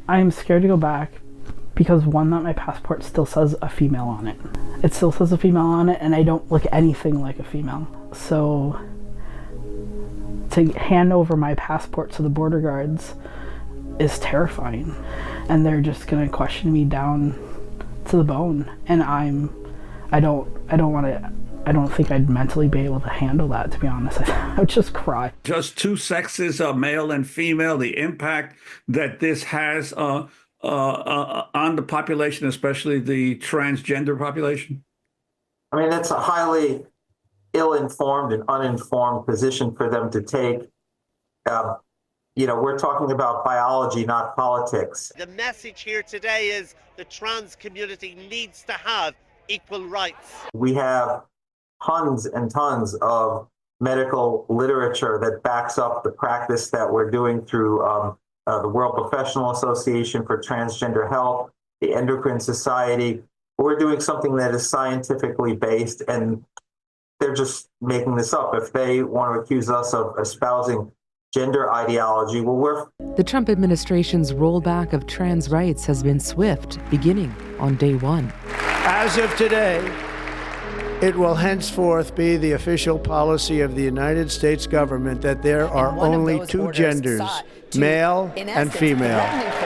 I'm scared to go back because one, that my passport still says a female on it. It still says a female on it, and I don't look anything like a female. So to hand over my passport to the border guards is terrifying, and they're just gonna question me down to the bone, and I don't think I'd mentally be able to handle that, to be honest. I would just cry. Just two sexes, male and female, the impact that this has on the population, especially the transgender population? I mean, it's a highly ill-informed and uninformed position for them to take. We're talking about biology, not politics. The message here today is the trans community needs to have equal rights. We have tons and tons of medical literature that backs up the practice that we're doing through the World Professional Association for Transgender Health, the Endocrine Society. We're doing something that is scientifically based, and they're just making this up. If they want to accuse us of espousing gender ideology, well, The Trump administration's rollback of trans rights has been swift, beginning on day one. As of today, it will henceforth be the official policy of the United States government that there are only two genders, male and female.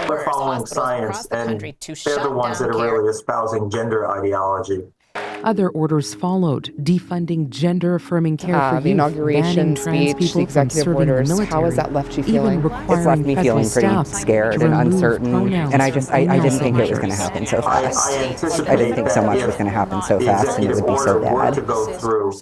We're following science, and they're the ones that are really espousing gender ideology. Other orders followed, defunding gender-affirming care for the youth, inauguration banning trans speech, people the executive from serving in orders. the military, How has that left you feeling? even It's left me feeling pretty scared and uncertain, and I didn't think it was going to happen so fast. I didn't think so much was going to happen so fast, and it would be so bad. To go through,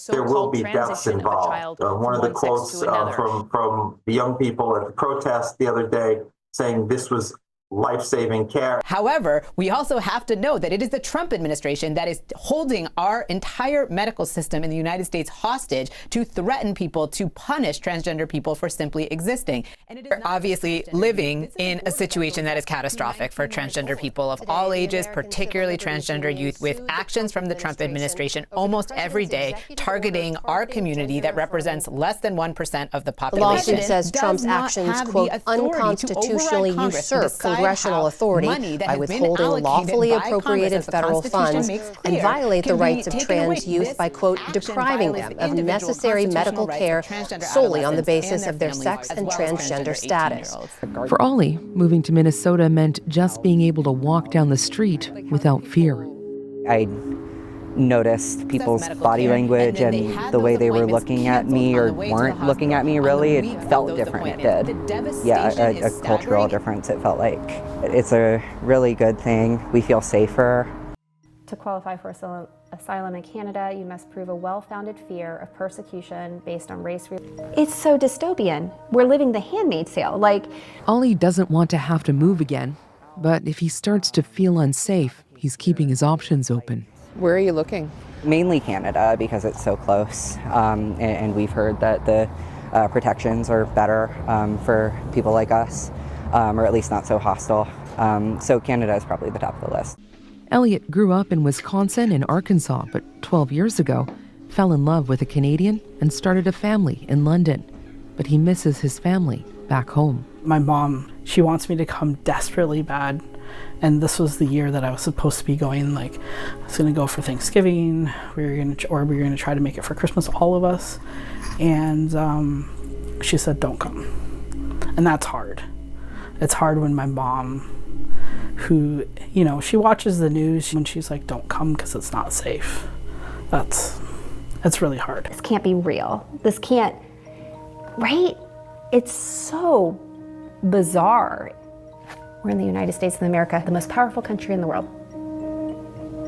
there will be deaths involved. One of the quotes from the young people at the protest the other day saying this was life-saving care. However, we also have to know that it is the Trump administration that is holding our entire medical system in the United States hostage to threaten people, to punish transgender people for simply existing. And it is obviously living in a situation that is catastrophic for transgender people of all ages, particularly transgender youth, with actions from the Trump administration almost every day targeting our community that represents less than 1% of the population. The lawsuit says Trump's actions, quote, unconstitutionally usurp congressional authority by withholding lawfully appropriated federal funds and violate the rights of trans youth by, quote, depriving them of necessary medical care solely on the basis of their sex and transgender status. For Ollie, moving to Minnesota meant just being able to walk down the street without fear. I noticed people's body language and the way they were looking at me or weren't looking at me, really. It felt different, it did. Yeah, a cultural difference, it felt like. It's a really good thing. We feel safer. To qualify for asylum in Canada, you must prove a well-founded fear of persecution based on race. It's so dystopian. We're living the Handmaid's Tale. Ollie doesn't want to have to move again, but if he starts to feel unsafe, he's keeping his options open. Where are you looking? Mainly Canada, because it's so close, and we've heard that the protections are better for people like us, or at least not so hostile. So Canada is probably the top of the list. Elliot grew up in Wisconsin and Arkansas, but 12 years ago, fell in love with a Canadian and started a family in London. But he misses his family back home. My mom, she wants me to come desperately bad. And this was the year that I was supposed to be going, I was going to go for Thanksgiving. We were going to try to make it for Christmas, all of us. And she said, don't come. And that's hard. It's hard when my mom, who, she watches the news, when she's like, don't come because it's not safe. That's really hard. This can't be real. This can't, right? It's so bizarre. We're in the United States of America, the most powerful country in the world.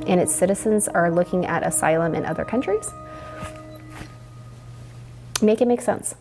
And its citizens are looking at asylum in other countries. Make it make sense.